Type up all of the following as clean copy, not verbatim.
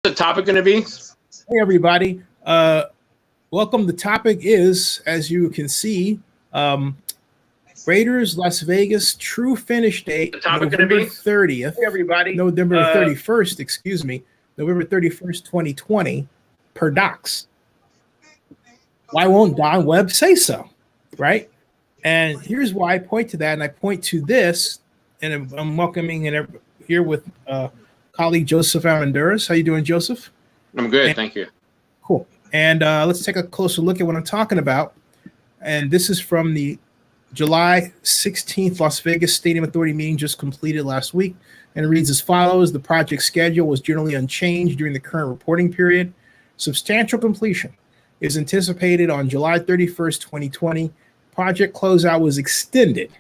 The topic going to be? Hey, everybody. Welcome. The topic is, as you can see, Raiders Las Vegas true finish date, The topic November gonna be? 30th. Hey, everybody. November 31st, excuse me. November 31st, 2020, per docs. Why won't Don Webb say so? Right? And here's why I point to that. And I point to this, and I'm welcoming and here with colleague Joseph Amanduras. How you doing, Joseph? I'm good, thank you. Cool. And let's take a closer look at what I'm talking about. And this is from the July 16th Las Vegas Stadium Authority meeting just completed last week. And it reads as follows. The project schedule was generally unchanged during the current reporting period. Substantial completion is anticipated on July 31st, 2020. Project closeout was extended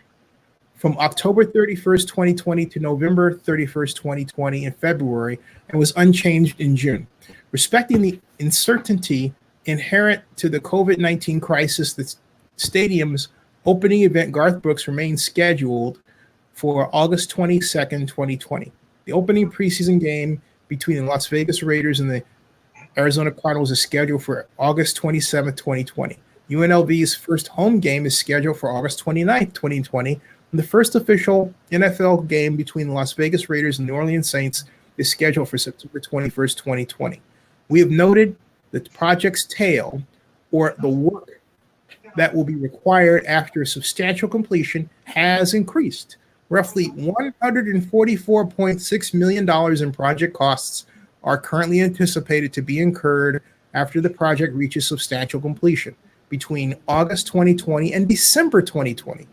from October 31st, 2020 to November 31st, 2020 in February, and was unchanged in June. Respecting the uncertainty inherent to the COVID-19 crisis, the stadium's opening event, Garth Brooks, remains scheduled for August 22nd, 2020. The opening preseason game between the Las Vegas Raiders and the Arizona Cardinals is scheduled for August 27th, 2020. UNLV's first home game is scheduled for August 29th, 2020. And the first official NFL game between the Las Vegas Raiders and New Orleans Saints is scheduled for September 21st, 2020. We have noted that the project's tail, or the work that will be required after substantial completion, has increased. Roughly $144.6 million in project costs are currently anticipated to be incurred after the project reaches substantial completion between August 2020 and December 2020.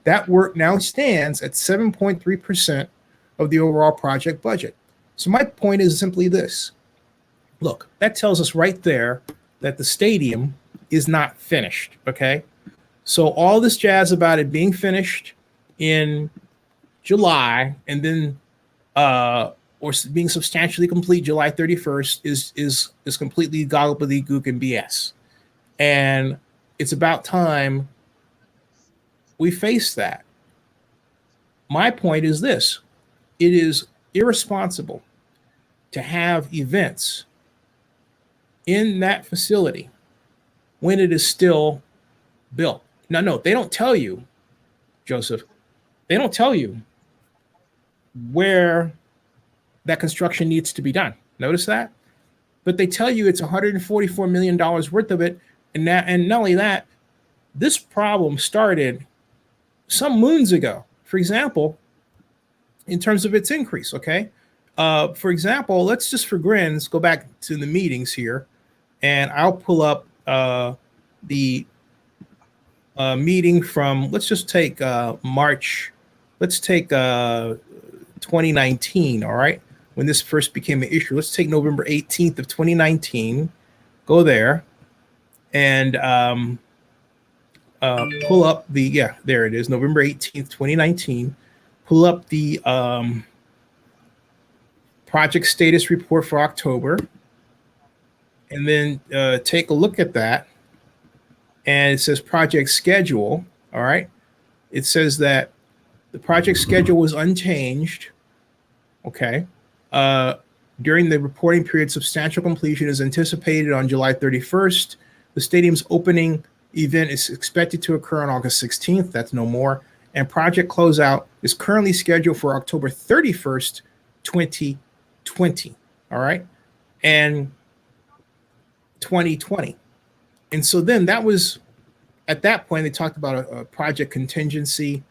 That work now stands at 7.3% of the overall project budget. So my point is simply this. Look, that tells us right there that the stadium is not finished, okay? So all this jazz about it being finished in July and then or being substantially complete July 31st is completely gobbledygook and BS. And it's about time we face that. My point is this. It is irresponsible to have events in that facility when it is still built. Now, no, they don't tell you, Joseph, they don't tell you where that construction needs to be done. Notice that? But they tell you it's $144 million worth of it. And not only that, this problem started some moons ago. For example, in terms of its increase, okay? For example, let's just for grins go back to the meetings here, and I'll pull up the meeting from, let's just take March, let's take 2019, all right? When this first became an issue. Let's take November 18th of 2019, go there, and pull up the, there it is, November 18th, 2019. Pull up the project status report for October, and then take a look at that. And it says project schedule, all right? It says that the project schedule was unchanged, okay? During the reporting period, substantial completion is anticipated on July 31st. The stadium's opening event is expected to occur on August 16th. That's no more. And project closeout is currently scheduled for October 31st, 2020. All right. And 2020. And so then that was, at that point, they talked about a project contingency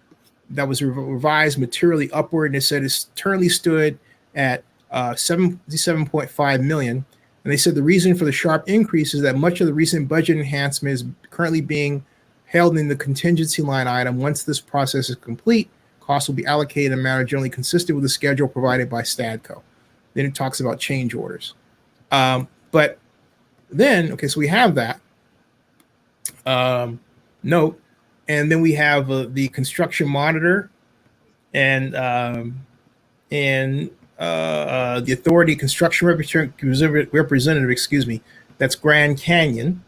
that was revised materially upward. And it said it's currently stood at $77.5 million. And they said the reason for the sharp increase is that much of the recent budget enhancement is currently being held in the contingency line item. Once this process is complete, costs will be allocated in a manner generally consistent with the schedule provided by Stadco. Then it talks about change orders. But then, okay, so we have that note, and then we have the construction monitor and the authority construction representative, excuse me, that's Grand Canyon.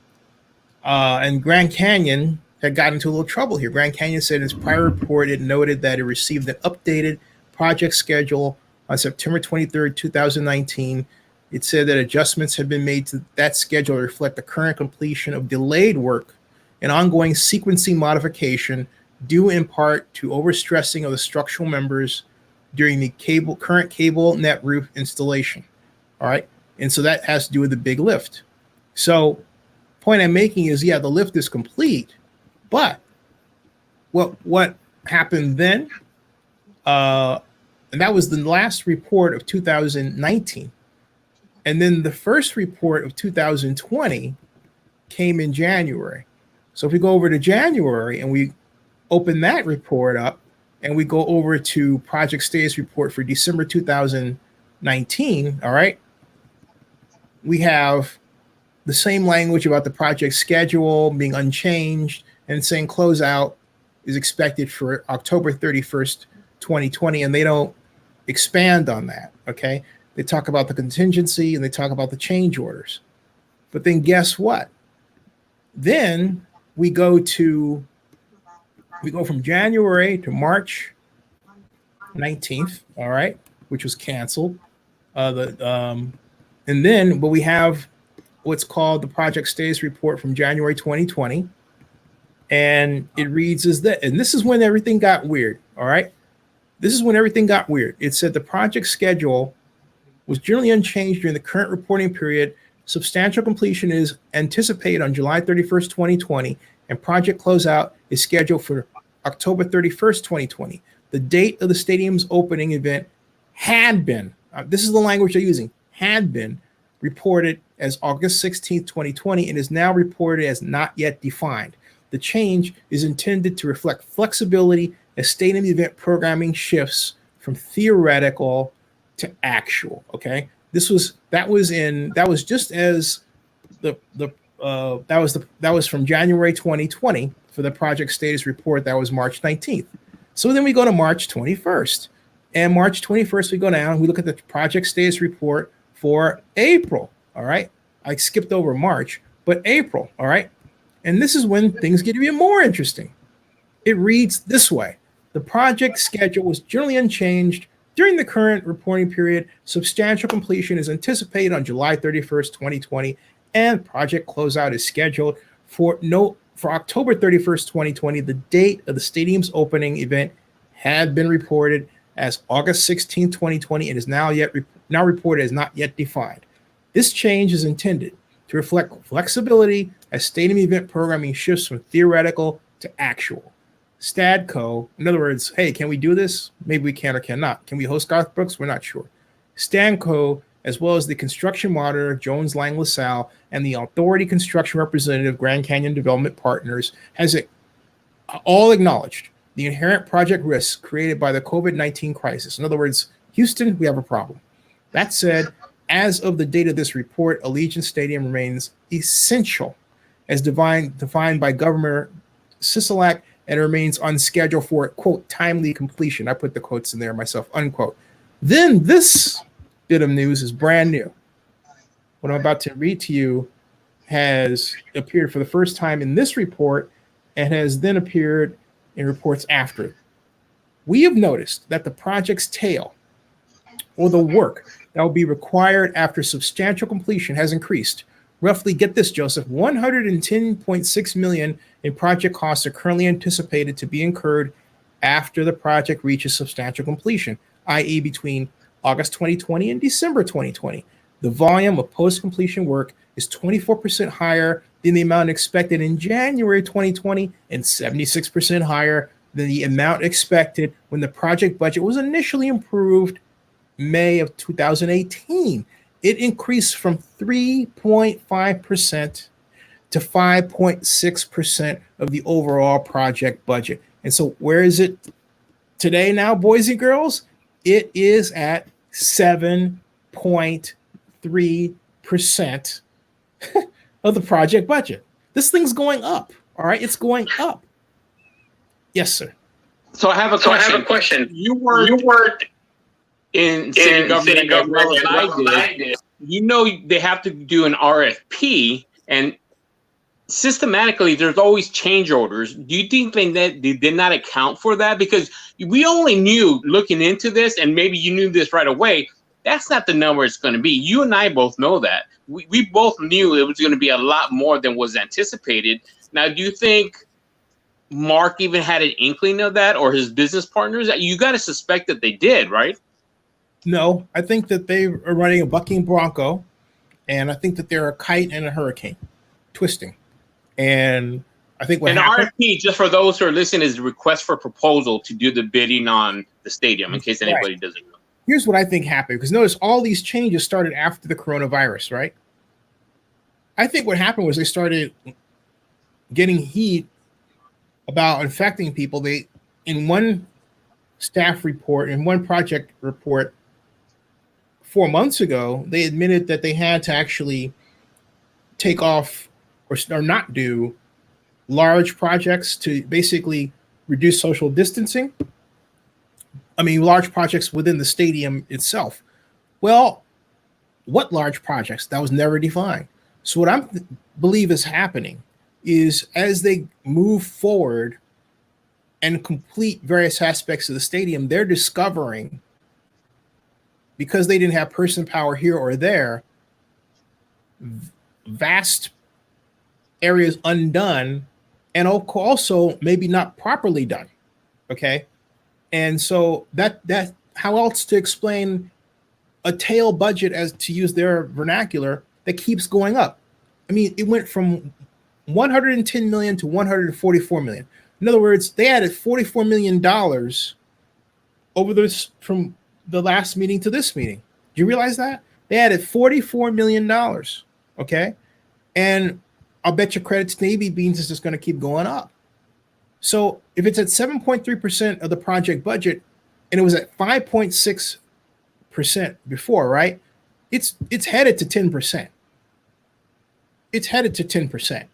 And Grand Canyon had gotten into a little trouble here. Grand Canyon said in its prior report, it noted that it received an updated project schedule on September 23rd, 2019, It said that adjustments have been made to that schedule to reflect the current completion of delayed work and ongoing sequencing modification due in part to overstressing of the structural members during the current cable net roof installation. All right. And so that has to do with the big lift. So point I'm making is, yeah, the lift is complete, but what happened then? And that was the last report of 2019. And then the first report of 2020 came in January. So if we go over to January and we open that report up and we go over to project status report for December 2019, all right, we have the same language about the project schedule being unchanged and saying closeout is expected for October 31st, 2020, and they don't expand on that, okay? They talk about the contingency and they talk about the change orders. But then guess what? Then we go from January to March 19th, all right, which was canceled. And then, but we have what's called the project status report from January 2020. And it reads as that, and this is when everything got weird, all right? This is when everything got weird. It said the project schedule was generally unchanged during the current reporting period. Substantial completion is anticipated on July 31st, 2020, and project closeout is scheduled for October 31st, 2020. The date of the stadium's opening event had been, this is the language they're using, had been reported as August 16th, 2020, and is now reported as not yet defined. The change is intended to reflect flexibility as stadium event programming shifts from theoretical to actual. Okay, that was just as that was from January 2020 for the project status report. That was March 19th. So then we go to March 21st, and March 21st we go down. We look at the project status report for April. All right, I skipped over March, but April. All right. And this is when things get even more interesting. It reads this way. The project schedule was generally unchanged during the current reporting period. Substantial completion is anticipated on July 31st, 2020, and project closeout is scheduled for October 31st, 2020. The date of the stadium's opening event had been reported as August 16th, 2020, and is now reported as not yet defined. This change is intended to reflect flexibility as stadium event programming shifts from theoretical to actual. Stadco, in other words, hey, can we do this? Maybe we can or cannot. Can we host Garth Brooks? We're not sure. Stanco, as well as the construction monitor, Jones Lang LaSalle, and the authority construction representative, Grand Canyon Development Partners, has all acknowledged the inherent project risks created by the COVID-19 crisis. In other words, Houston, we have a problem. That said, as of the date of this report, Allegiant Stadium remains essential as defined by Governor Sisolak, and remains on schedule for, quote, timely completion. I put the quotes in there myself, unquote. Then this bit of news is brand new. What I'm about to read to you has appeared for the first time in this report and has then appeared in reports after it. We have noticed that the project's tail, or the work that will be required after substantial completion, has increased. Roughly, get this, Joseph, $110.6 million in project costs are currently anticipated to be incurred after the project reaches substantial completion, i.e. between August 2020 and December 2020. The volume of post-completion work is 24% higher than the amount expected in January 2020 and 76% higher than the amount expected when the project budget was initially approved May of 2018. It increased from 3.5% to 5.6% of the overall project budget. And so where is it today now, boys and girls? It is at 7.3% of the project budget. This thing's going up. All right, it's going up. Yes, sir. So I have a question. You worked in city government as well as I did. You know they have to do an RFP, and systematically there's always change orders. Do you think they did not account for that? Because we only knew looking into this, and maybe you knew this right away, That's not the number it's going to be. You and I both know that. We both knew it was going to be a lot more than was anticipated. Now, do you think Mark even had an inkling of that, or his business partners? You got to suspect that they did, right? No, I think that they are running a bucking bronco, and I think that they're a kite and a hurricane, twisting. And I think what happened. RFP, just for those who are listening, is the request for proposal to do the bidding on the stadium, in case anybody doesn't know. Here's what I think happened, because notice all these changes started after the coronavirus, right? I think what happened was they started getting heat about infecting people. They, in one staff report, in one project report 4 months ago, they admitted that they had to actually take off or not do large projects to basically reduce social distancing. I mean, large projects within the stadium itself. Well, what large projects? That was never defined. So what I believe is happening is, as they move forward and complete various aspects of the stadium, they're discovering, because they didn't have person power here or there, vast areas undone, and also maybe not properly done. Okay. And so that how else to explain a tail budget, as to use their vernacular, that keeps going up? I mean, it went from 110 million to 144 million. In other words, they added $44 million over this from the last meeting to this meeting. Do you realize that? They added $44 million. Okay. And I'll bet your credits Navy Beans is just going to keep going up. So if it's at 7.3% of the project budget, and it was at 5.6% before, right? It's headed to 10%. It's headed to 10%.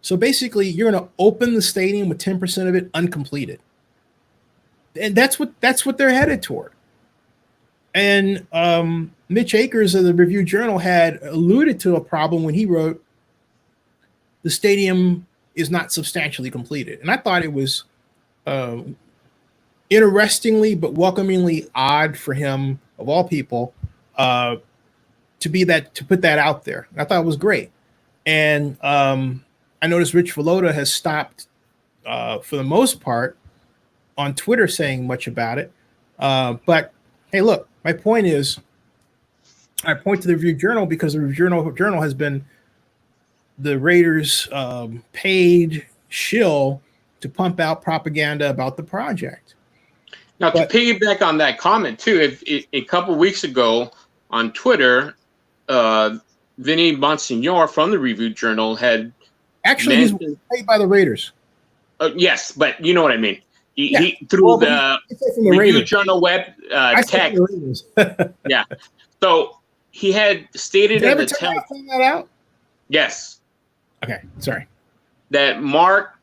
So basically, you're going to open the stadium with 10% of it uncompleted. And that's what they're headed toward. And Mitch Akers of the Review Journal had alluded to a problem when he wrote, "The stadium is not substantially completed." And I thought it was interestingly but welcomingly odd for him, of all people, to put that out there. I thought it was great. And I noticed Rich Villoda has stopped, for the most part, on Twitter saying much about it. But hey, look, my point is, I point to the Review Journal because the Review Journal has been the Raiders' paid shill to pump out propaganda about the project. Now, to piggyback on that comment too, if a couple weeks ago on Twitter, Vinny Bonsignor from the Review Journal had he's paid by the Raiders. Yes, but you know what I mean. He through the Review Journal Webb tech. Yeah. So he had stated at the time. Find that out? Yes. Okay. Sorry. That Mark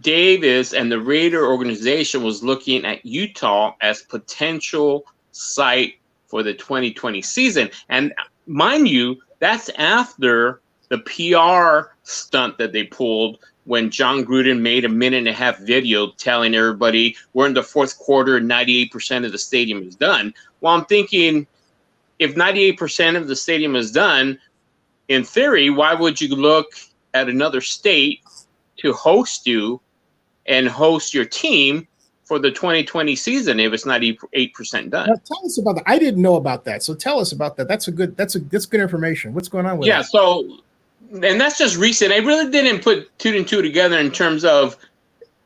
Davis and the Raider organization was looking at Utah as potential site for the 2020 season. And mind you, that's after the PR stunt that they pulled when John Gruden made a 1.5-minute video telling everybody we're in the fourth quarter, 98% of the stadium is done. Well, I'm thinking, if 98% of the stadium is done, in theory, why would you look at another state to host you and host your team for the 2020 season if it's 98% done? Now, tell us about that. I didn't know about that. So tell us about that. That's good information. What's going on with that? So, and that's just recent. I really didn't put two and two together in terms of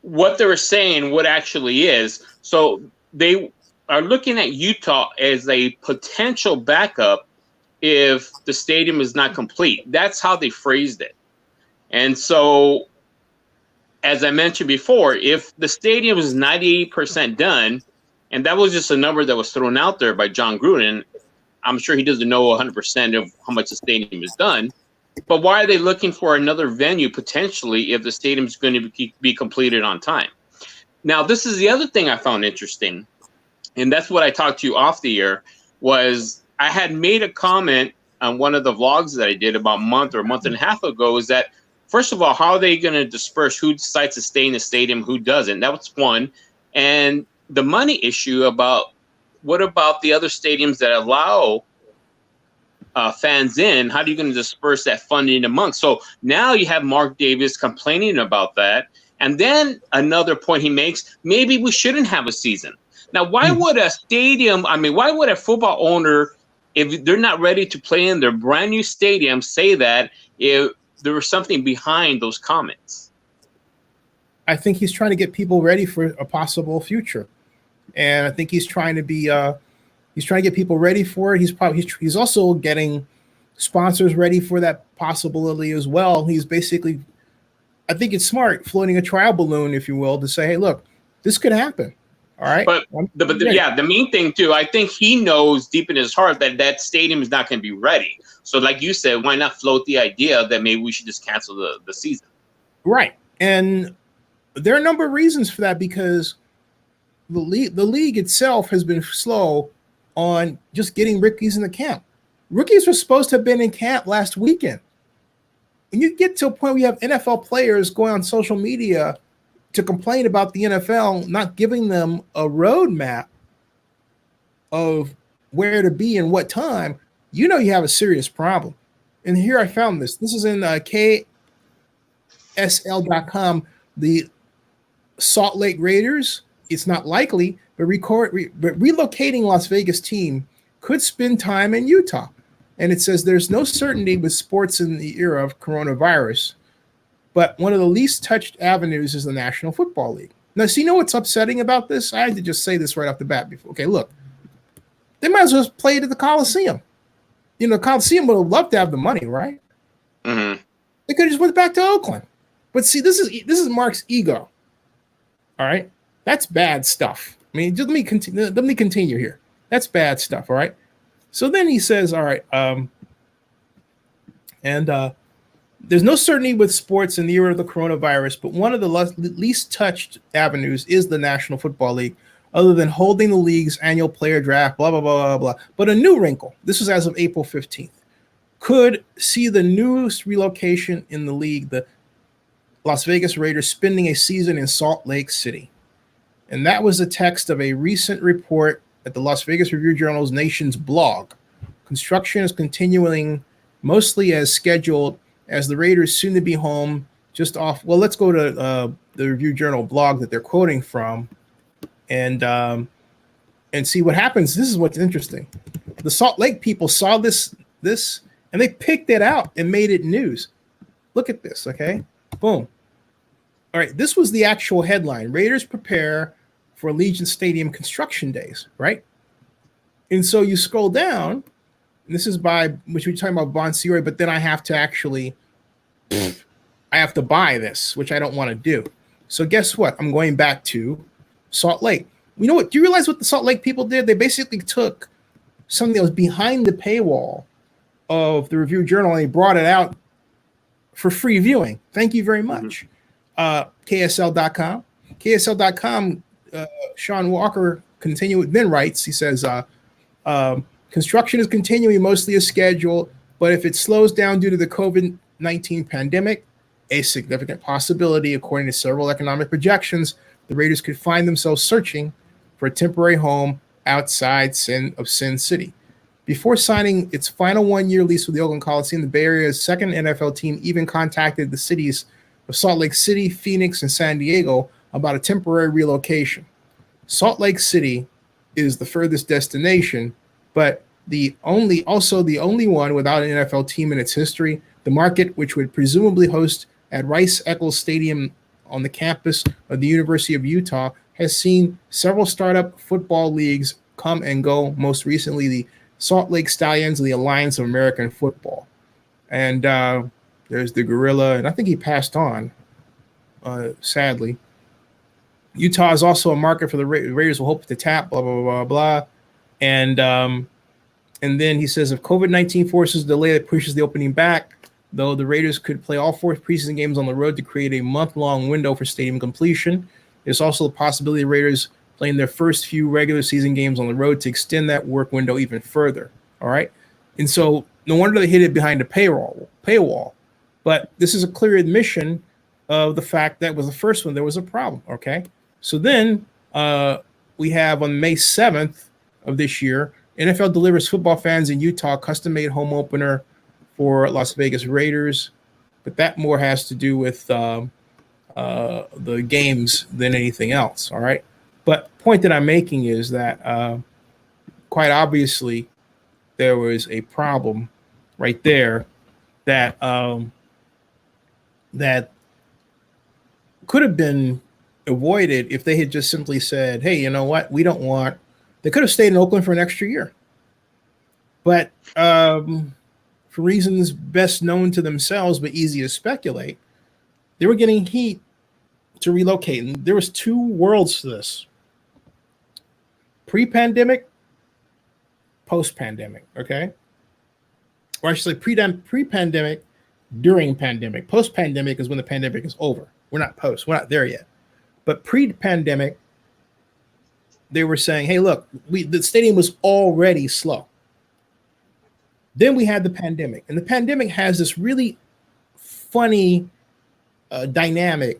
what they were saying, what actually is. So they are looking at Utah as a potential backup if the stadium is not complete. That's how they phrased it. And so, as I mentioned before, if the stadium is 98% done, and that was just a number that was thrown out there by John Gruden, I'm sure he doesn't know 100% of how much the stadium is done. But why are they looking for another venue potentially if the stadium is going to be completed on time? Now, this is the other thing I found interesting, and that's what I talked to you off the air, was I had made a comment on one of the vlogs that I did about a month and a half ago, is that, first of all, how are they going to disperse who decides to stay in the stadium, who doesn't? That was one. And the money issue about what about the other stadiums that allow fans in? How are you going to disperse that funding amongst? So now you have Mark Davis complaining about that. And then another point he makes, maybe we shouldn't have a season. Now, why would a stadium, why would a football owner, if they're not ready to play in their brand new stadium, say that if there was something behind those comments? I think he's trying to get people ready for a possible future. And I think he's trying to be, he's trying to get people ready for it. He's also getting sponsors ready for that possibility as well. He's basically, I think it's smart, floating a trial balloon, if you will, to say, hey, look, this could happen. All right. But the main thing too, I think he knows deep in his heart that that stadium is not going to be ready. So like you said, why not float the idea that maybe we should just cancel the season? Right. And there are a number of reasons for that, because the league itself has been slow on just getting rookies in the camp. Rookies were supposed to have been in camp last weekend. When you get to a point where you have NFL players going on social media to complain about the NFL not giving them a roadmap of where to be and what time, you know you have a serious problem. And here I found this. This is in KSL.com. The Salt Lake Raiders, it's not likely, but relocating Las Vegas team could spend time in Utah. And it says there's no certainty with sports in the era of coronavirus, but one of the least touched avenues is the National Football League. Now, so you know what's upsetting about this? I had to just say this right off the bat before. Okay, look, they might as well play it at the Coliseum. You know, Coliseum would have loved to have the money, right? Mm-hmm. They could have just went back to Oakland. But see, this is Mark's ego. All right, that's bad stuff. I mean, just let me continue here. That's bad stuff. All right. So then he says, all right, there's no certainty with sports in the era of the coronavirus, but one of the least touched avenues is the National Football League, other than holding the league's annual player draft, blah, blah, blah, blah, blah. But a new wrinkle, this was as of April 15th, could see the newest relocation in the league, the Las Vegas Raiders spending a season in Salt Lake City. And that was the text of a recent report at the Las Vegas Review-Journal's Nation's blog. Construction is continuing mostly as scheduled, as the Raiders soon to be home just off. Well, let's go to the Review-Journal blog that they're quoting from and see what happens. This is what's interesting. The Salt Lake people saw this, and they picked it out and made it news. Look at this, okay? Boom. All right, this was the actual headline. Raiders prepare for Allegiant Stadium construction days, right? And so you scroll down, and this is by, which we're talking about Bonsiore, but then I have to actually, I have to buy this, which I don't want to do. So guess what? I'm going back to Salt Lake. You know what? Do you realize what the Salt Lake people did? They basically took something that was behind the paywall of the Review-Journal, and they brought it out for free viewing. Thank you very much. KSL.com. KSL.com, Sean Walker then writes, he says, construction is continuing mostly as scheduled, but if it slows down due to the COVID-19 pandemic, a significant possibility, according to several economic projections, the Raiders could find themselves searching for a temporary home outside Sin City. Before signing its final one-year lease with the Oakland Coliseum, the Bay Area's second NFL team even contacted the cities of Salt Lake City, Phoenix, and San Diego about a temporary relocation. Salt Lake City is the furthest destination, but the only one without an NFL team in its history. The market, which would presumably host at Rice-Eccles Stadium on the campus of the University of Utah, has seen several startup football leagues come and go, most recently the Salt Lake Stallions of the Alliance of American Football. And there's the Gorilla, and I think he passed on, sadly. Utah is also a market for the Raiders will hope to tap, blah, blah, blah, blah. And then he says, if COVID-19 forces a delay that pushes the opening back, though the Raiders could play all 4 preseason games on the road to create a month-long window for stadium completion. There's also the possibility of the Raiders playing their first few regular season games on the road to extend that work window even further. All right. And so no wonder they hid it behind a paywall. But this is a clear admission of the fact that was the first one there was a problem. Okay. So then we have on May 7th, of this year, NFL delivers football fans in Utah custom-made home opener for Las Vegas Raiders, but that more has to do with the games than anything else. All right, but point that I'm making is that quite obviously there was a problem right there that that could have been avoided if they had just simply said, "Hey, you know what? We don't want." They could have stayed in Oakland for an extra year, but for reasons best known to themselves but easy to speculate, they were getting heat to relocate. And there was two worlds to this: pre-pandemic, post-pandemic. Okay, or I should say pre-pandemic, during pandemic. Post-pandemic is when the pandemic is over. We're not post. We're not there yet. But pre-pandemic, they were saying, "Hey, look, the stadium was already slow." Then we had the pandemic, and the pandemic has this really funny dynamic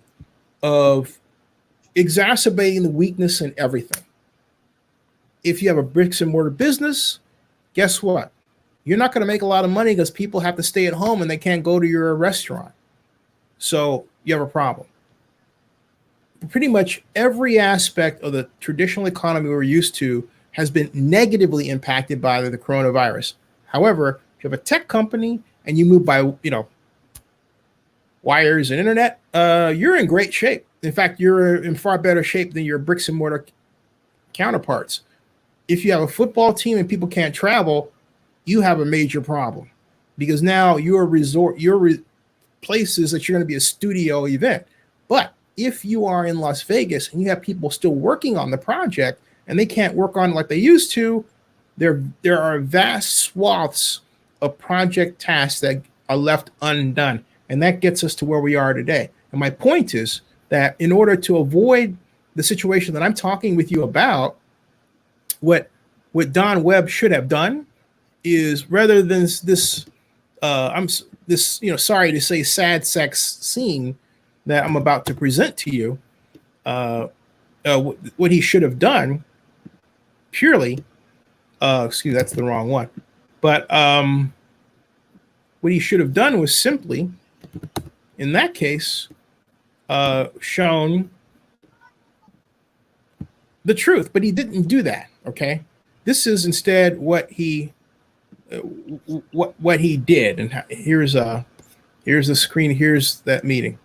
of exacerbating the weakness in everything. If you have a bricks and mortar business, guess what? You're not going to make a lot of money because people have to stay at home and they can't go to your restaurant. So you have a problem. Pretty much every aspect of the traditional economy we're used to has been negatively impacted by the coronavirus. However, if you have a tech company and you move by, wires and internet, you're in great shape. In fact, you're in far better shape than your bricks and mortar counterparts. If you have a football team and people can't travel, you have a major problem because now your places that you're going to be a studio event. But if you are in Las Vegas and you have people still working on the project and they can't work on it like they used to, there are vast swaths of project tasks that are left undone. And that gets us to where we are today. And my point is that in order to avoid the situation that I'm talking with you about, what Don Webb should have done is, rather than this sorry to say, sad sex scene that I'm about to present to you, what he should have done purely, excuse me, that's the wrong one. But what he should have done was simply, in that case, shown the truth. But he didn't do that. Okay, this is instead what he did. And here's the screen. Here's that meeting.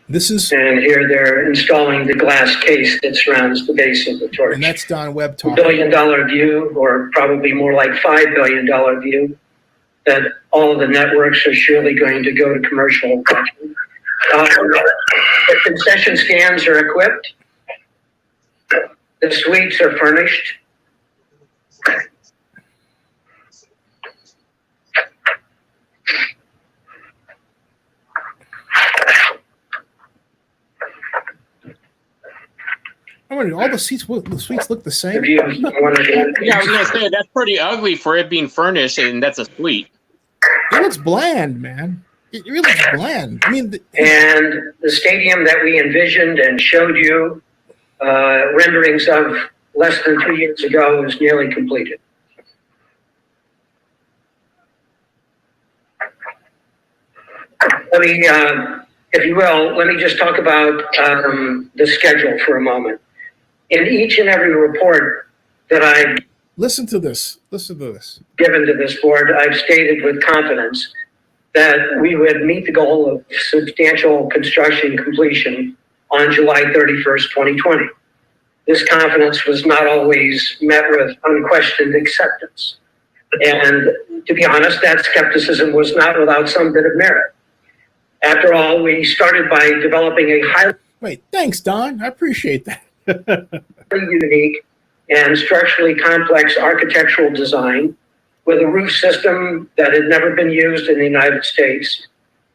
This is, and here they're installing the glass case that surrounds the base of the torch. And that's Don Webb talking. $1 billion view, or probably more like $5 billion view, that all of the networks are surely going to go to commercial. The concession stands are equipped. The suites are furnished. All the suites look the same. Yeah, I was gonna say that's pretty ugly for it being furnished, and that's a suite. It looks bland, man. It really looks bland. I mean, and the stadium that we envisioned and showed you renderings of less than 3 years ago is nearly completed. Let me, if you will, let me just talk about the schedule for a moment. In each and every report that I've listen to this. given to this board, I've stated with confidence that we would meet the goal of substantial construction completion on July 31st, 2020. This confidence was not always met with unquestioned acceptance. And to be honest, that skepticism was not without some bit of merit. After all, we started by developing a highly... Wait, thanks, Don. I appreciate that. unique and structurally complex architectural design with a roof system that had never been used in the United States,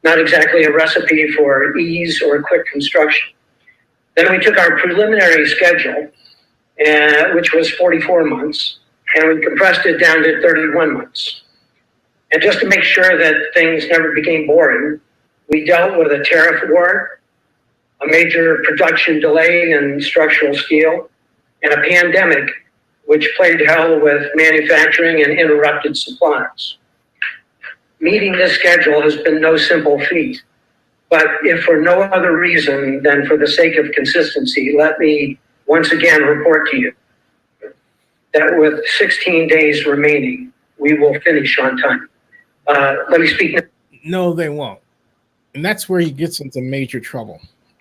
not exactly a recipe for ease or quick construction. Then we took our preliminary schedule, which was 44 months, and we compressed it down to 31 months. And just to make sure that things never became boring, we dealt with a tariff war, a major production delay in structural steel, and a pandemic which played hell with manufacturing and interrupted supplies. Meeting this schedule has been no simple feat, but if for no other reason than for the sake of consistency, let me once again report to you that with 16 days remaining, we will finish on time. Let me speak now. No, they won't. And that's where he gets into major trouble.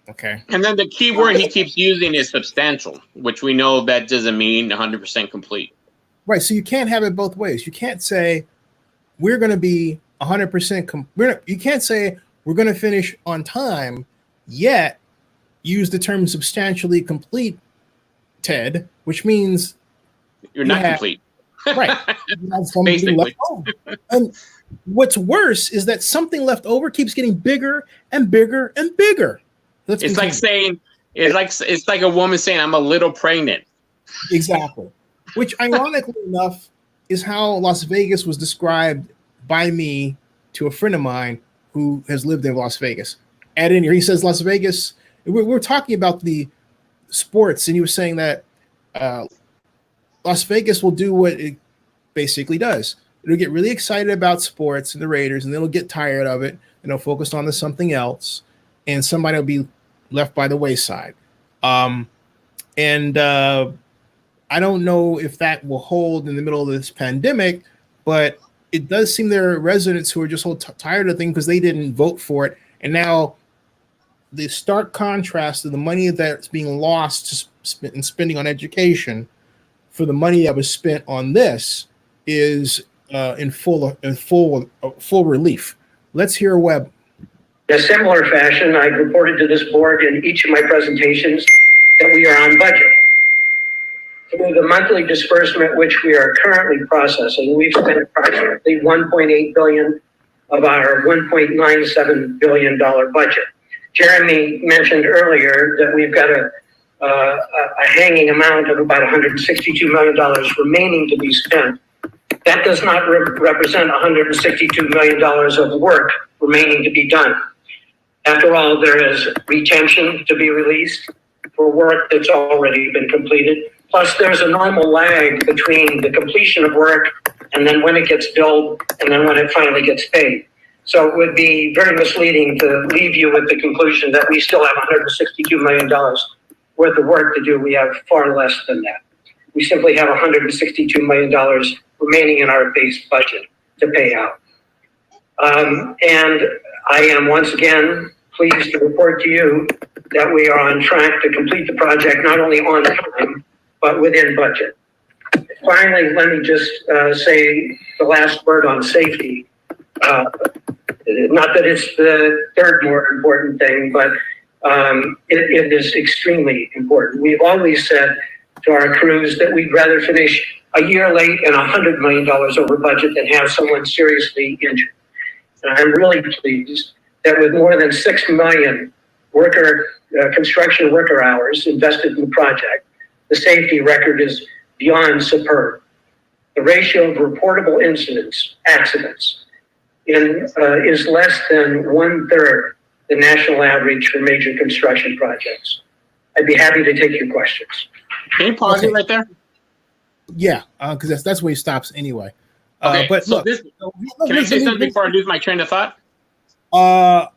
Okay. And then the key word he keeps using is substantial, which we know that doesn't mean 100% complete. Right. So you can't have it both ways. You can't say we're going to be 100%. You can't say we're going to finish on time, yet use the term substantially complete, Ted, which means you're not complete. Right. You have something left over. And what's worse is that something left over keeps getting bigger and bigger and bigger. It's like saying it's like a woman saying I'm a little pregnant. Exactly. Which ironically enough is how Las Vegas was described by me to a friend of mine who has lived in Las Vegas. And in here he says Las Vegas, we're talking about the sports, and he was saying that Las Vegas will do what it basically does. It'll get really excited about sports and the Raiders, and then it'll get tired of it, and they'll focus on something else, and somebody will be left by the wayside. I don't know if that will hold in the middle of this pandemic, but it does seem there are residents who are just tired of things because they didn't vote for it. And now the stark contrast of the money that's being lost in spending on education for the money that was spent on this is in full relief. Let's hear Webb. In a similar fashion, I've reported to this board in each of my presentations that we are on budget. Through the monthly disbursement, which we are currently processing, we've spent approximately $1.8 billion of our $1.97 billion budget. Jeremy mentioned earlier that we've got a hanging amount of about $162 million remaining to be spent. That does not represent $162 million of work remaining to be done. After all, there is retention to be released for work that's already been completed. Plus, there's a normal lag between the completion of work and then when it gets billed and then when it finally gets paid. So it would be very misleading to leave you with the conclusion that we still have $162 million worth of work to do. We have far less than that. We simply have $162 million remaining in our base budget to pay out. And I am once again pleased to report to you that we are on track to complete the project not only on time, but within budget. Finally, let me just say the last word on safety. Not that it's the third more important thing, but it is extremely important. We've always said to our crews that we'd rather finish a year late and $100 million over budget than have someone seriously injured. And I'm really pleased that with more than 6 million construction worker hours invested in the project, the safety record is beyond superb. The ratio of reportable accidents, is less than 1/3 the national average for major construction projects. I'd be happy to take your questions. Can you pause it right there? Yeah, because that's where he stops anyway. Okay, but so look, can I say something before I lose my train of thought?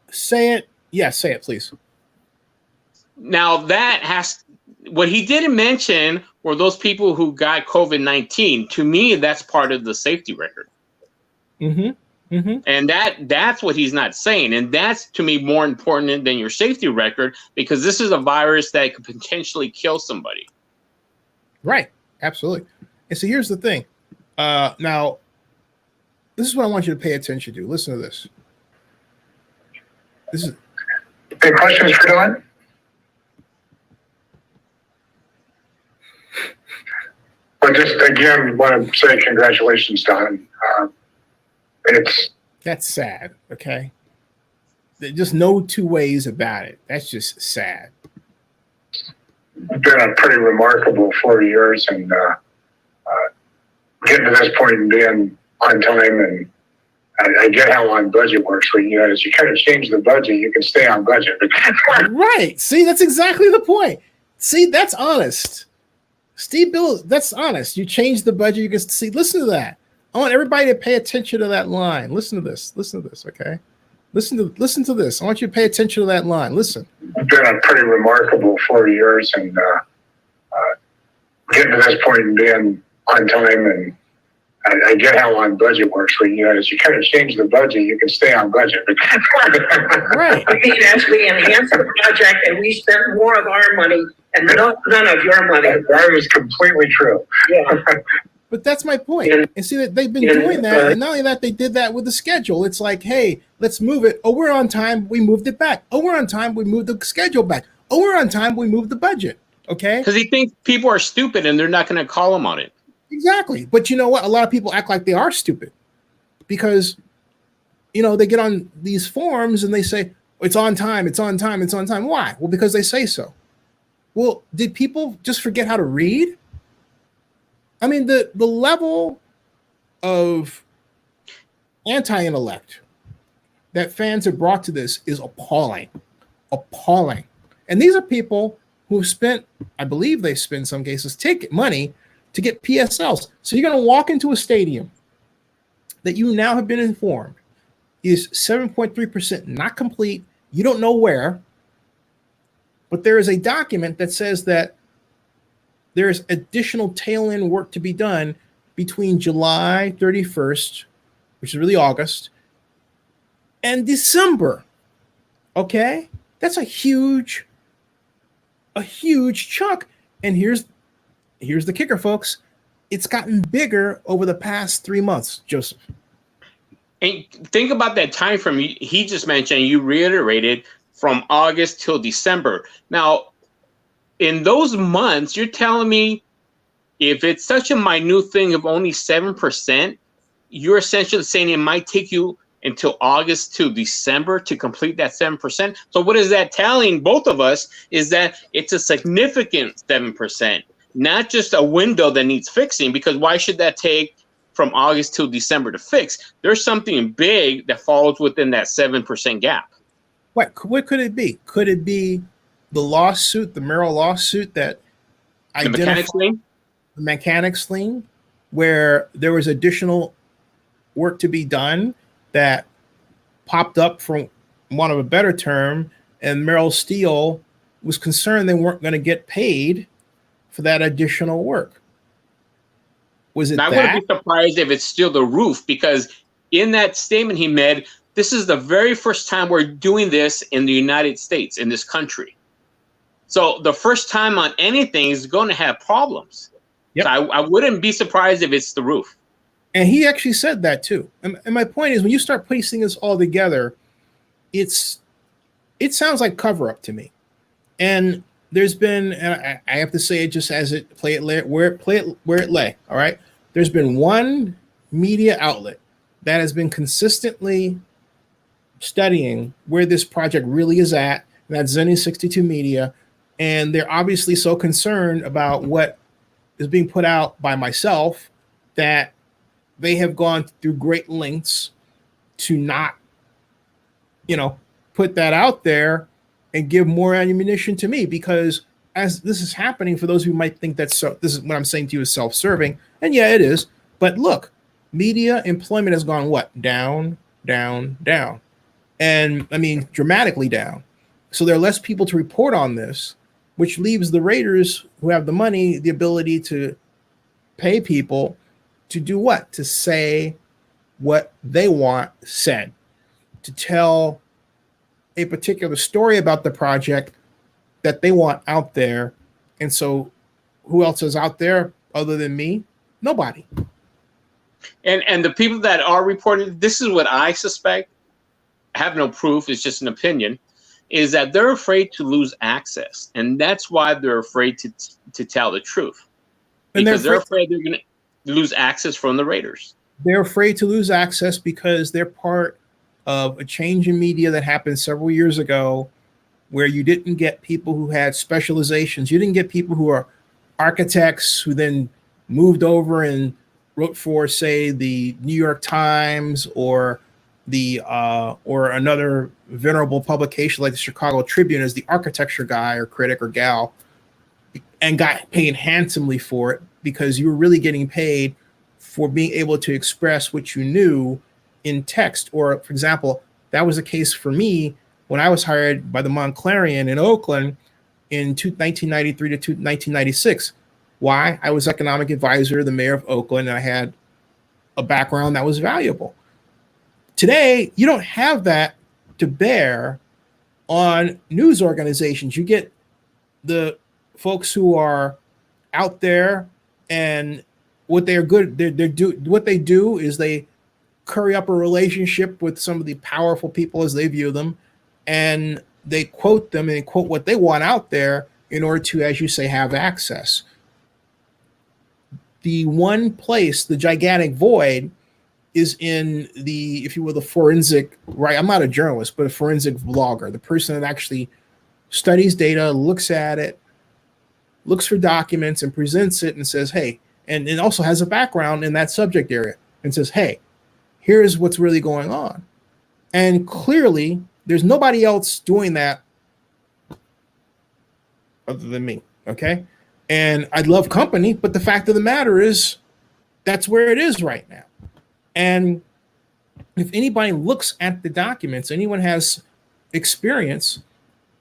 Say it. Yeah, say it, please. Now what he didn't mention were those people who got COVID-19. To me, that's part of the safety record. Mm-hmm. Mm-hmm. And that's what he's not saying. And that's, to me, more important than your safety record, because this is a virus that could potentially kill somebody. Right. Absolutely. And so here's the thing. Now, this is what I want you to pay attention to. Listen to this. Any questions for Dylan? I just, again, want to say congratulations, Don. That's sad, okay? There's just no two ways about it. That's just sad. Been a pretty remarkable 4 years, and getting to this point and being on time and I get how on budget works. When as you kind of change the budget, you can stay on budget. Right. See, that's exactly the point. See, that's honest. Steve Bill, that's honest. You change the budget, you can see. Listen to that. I want everybody to pay attention to that line. Listen to this. Listen to this. Okay. Listen to this. I want you to pay attention to that line. Listen. It's been a pretty remarkable 4 years, and getting to this point and being on time, and I get how on budget works. When as you kind of change the budget, you can stay on budget. Right. I mean, as we enhance the project and we spend more of our money and none of your money. That is completely true. Yeah. But that's my point. And see that they've been doing that, and not only that, they did that with the schedule. It's like, hey, let's move it. Oh, we're on time. We moved it back. Oh, we're on time. We moved the schedule back. Oh, we're on time. We moved the budget. Okay. Because he thinks people are stupid and they're not going to call him on it. Exactly. But you know what? A lot of people act like they are stupid because, they get on these forums and they say, it's on time, it's on time, it's on time. Why? Well, because they say so. Well, did people just forget how to read? I mean, the level of anti-intellect that fans have brought to this is appalling. Appalling. And these are people who spent, I believe they spend in some cases, ticket money to get PSLs. So you're going to walk into a stadium that you now have been informed is 7.3% not complete. You don't know where, but there is a document that says that there's additional tail end work to be done between July 31st, which is really August, and December. Okay? That's a huge chunk. And here's the kicker, folks. It's gotten bigger over the past 3 months, Joseph. And think about that time frame he just mentioned. You reiterated from August till December. Now, in those months, you're telling me if it's such a minute thing of only 7%, you're essentially saying it might take you until August to December to complete that 7%. So what is that telling both of us is that it's a significant 7%. Not just a window that needs fixing, because why should that take from August till December to fix? There's something big that falls within that 7% gap. What could it be? Could it be the lawsuit, the Merrill lawsuit that The mechanics lien? The mechanics lien, where there was additional work to be done that popped up, for want of a better term, and Merrill Steel was concerned they weren't going to get paid for that additional work. Was it I that? wouldn't be surprised if it's still the roof, because in that statement he made, this is the very first time we're doing this in the United States, in this country. So the first time on anything is going to have problems. Yep. So I wouldn't be surprised if it's the roof. And he actually said that too. And my point is, when you start piecing this all together, it sounds like cover up to me. And there's been, and I have to say it just as it where it lay. All right. There's been one media outlet that has been consistently studying where this project really is at, and that's Zenny 62 Media. And they're obviously so concerned about what is being put out by myself that they have gone through great lengths to not, put that out there and give more ammunition to me, because as this is happening, for those who might think this is what I'm saying to you is self-serving, and yeah, it is. But look, media employment has gone what? Down, down, down. And I mean, dramatically down. So there are less people to report on this, which leaves the Raiders, who have the money, the ability to pay people to do what? To say what they want said, to tell a particular story about the project that they want out there. And so who else is out there other than me? Nobody. And the people that are reporting, this is what I suspect, I have no proof, it's just an opinion, is that they're afraid to lose access. And that's why they're afraid to tell the truth. Because they're afraid they're going to lose access from the Raiders. They're afraid to lose access because they're part of a change in media that happened several years ago, where you didn't get people who had specializations. You didn't get people who are architects who then moved over and wrote for, say, the New York Times or the or another venerable publication like the Chicago Tribune as the architecture guy or critic or gal, and got paid handsomely for it because you were really getting paid for being able to express what you knew in text. Or, for example, that was the case for me when I was hired by the Montclarian in Oakland in 1993 to 1996. Why? I was economic advisor to the mayor of Oakland, and I had a background that was valuable. Today, you don't have that to bear on news organizations. You get the folks who are out there, and what they are good, what they do is they curry up a relationship with some of the powerful people as they view them, and they quote them and quote what they want out there in order to, as you say, have access. The one place, the gigantic void, is in the, if you will, the forensic, right? I'm not a journalist, but a forensic vlogger, the person that actually studies data, looks at it, looks for documents and presents it and says, hey, and it also has a background in that subject area and says, hey, here's what's really going on. And clearly there's nobody else doing that other than me. Okay. And I'd love company, but the fact of the matter is that's where it is right now. And if anybody looks at the documents, anyone has experience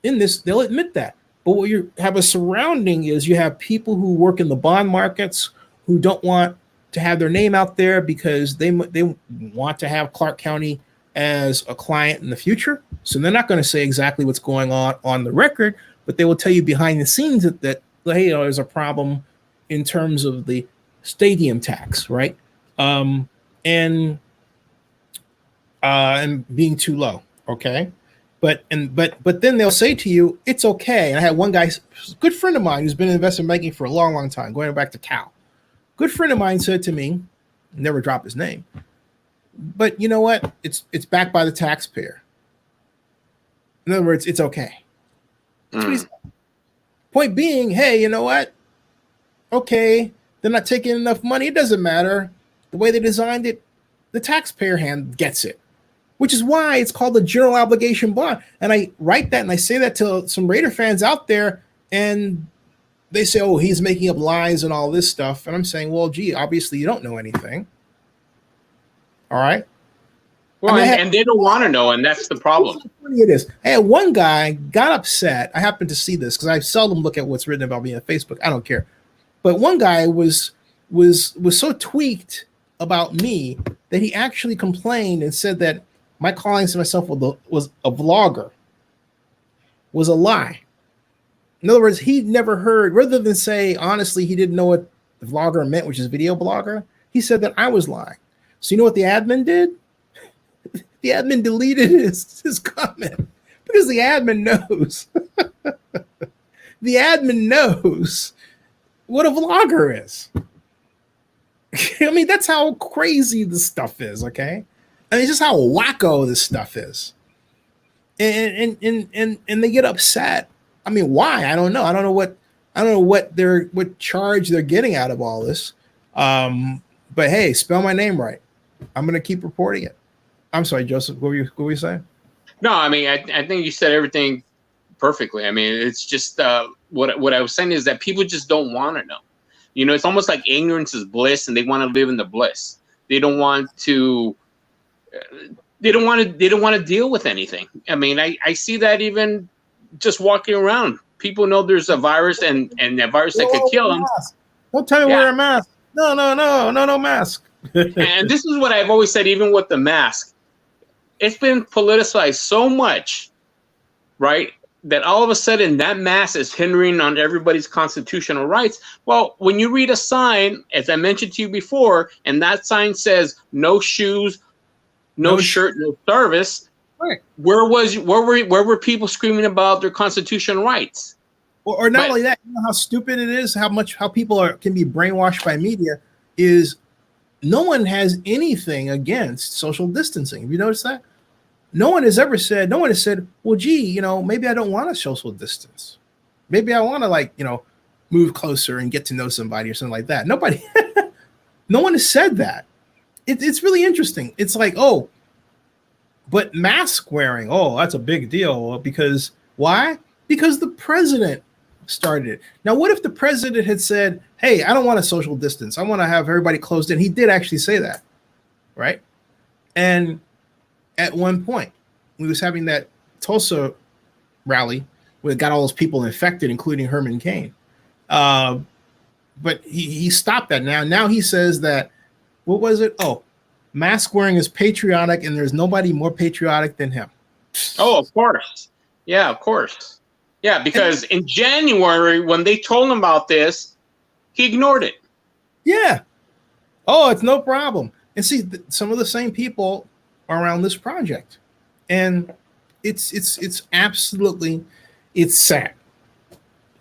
in this, they'll admit that. But what you have a surrounding is you have people who work in the bond markets who don't want to have their name out there because they want to have Clark County as a client in the future. So they're not going to say exactly what's going on the record, but they will tell you behind the scenes that hey, there's a problem in terms of the stadium tax, right? And being too low, okay? But then they'll say to you, it's okay. And I had one guy, a good friend of mine who's been in investment banking for a long, long time, going back to Cal. Good friend of mine said to me, never drop his name, but you know what? It's backed by the taxpayer. In other words, it's okay. That's what he said. Point being, hey, you know what? Okay, they're not taking enough money. It doesn't matter. The way they designed it, the taxpayer hand gets it, which is why it's called the general obligation bond. And I write that and I say that to some Raider fans out there, and they say, oh, he's making up lies and all this stuff. And I'm saying, well, gee, obviously you don't know anything. All right. Well, and they don't want to know, and that's the problem. It is. I had one guy got upset. I happened to see this because I seldom look at what's written about me on Facebook. I don't care. But one guy was so tweaked about me that he actually complained and said that my calling myself was a vlogger was a lie. In other words, he'd never heard, rather than say, honestly, he didn't know what the vlogger meant, which is video blogger, he said that I was lying. So you know what the admin did? The admin deleted his comment because the admin knows. The admin knows what a vlogger is. I mean, that's how crazy this stuff is, okay? I mean, it's just how wacko this stuff is. And they get upset. I mean, why? I don't know. I don't know what charge they're getting out of all this. But hey, spell my name right. I'm gonna keep reporting it. I'm sorry, Joseph. What were you saying? No, I mean, I think you said everything perfectly. I mean, it's just what I was saying is that people just don't want to know. You know, it's almost like ignorance is bliss, and they want to live in the bliss. They don't want to. They don't want to deal with anything. I mean, I see that even just walking around. People know there's a virus and a virus that could kill them. Don't tell me wear a mask. No mask. And this is what I've always said, even with the mask. It's been politicized so much, right, that all of a sudden that mask is hindering on everybody's constitutional rights. Well, when you read a sign, as I mentioned to you before, and that sign says no shoes, no shirt, no service, right. Where were people screaming about their constitutional rights? Or not only that, you know how stupid it is, how people can be brainwashed by media is no one has anything against social distancing. Have you noticed that? No one has said, well, gee, maybe I don't want to social distance. Maybe I want to move closer and get to know somebody or something like that. Nobody No one has said that. It's really interesting. It's like, oh, but mask wearing, oh, that's a big deal. Because why? Because the president started it. Now, what if the president had said, hey, I don't want a social distance. I want to have everybody closed in. He did actually say that, right? And at one point, we was having that Tulsa rally where it got all those people infected, including Herman Cain. But he stopped that now. Now he says that, what was it? Oh, mask wearing is patriotic, and there's nobody more patriotic than him. Oh, of course. Yeah, of course. Yeah, because in January, when they told him about this, he ignored it. Yeah. Oh, it's no problem. And see, some of the same people are around this project. And it's absolutely, it's sad.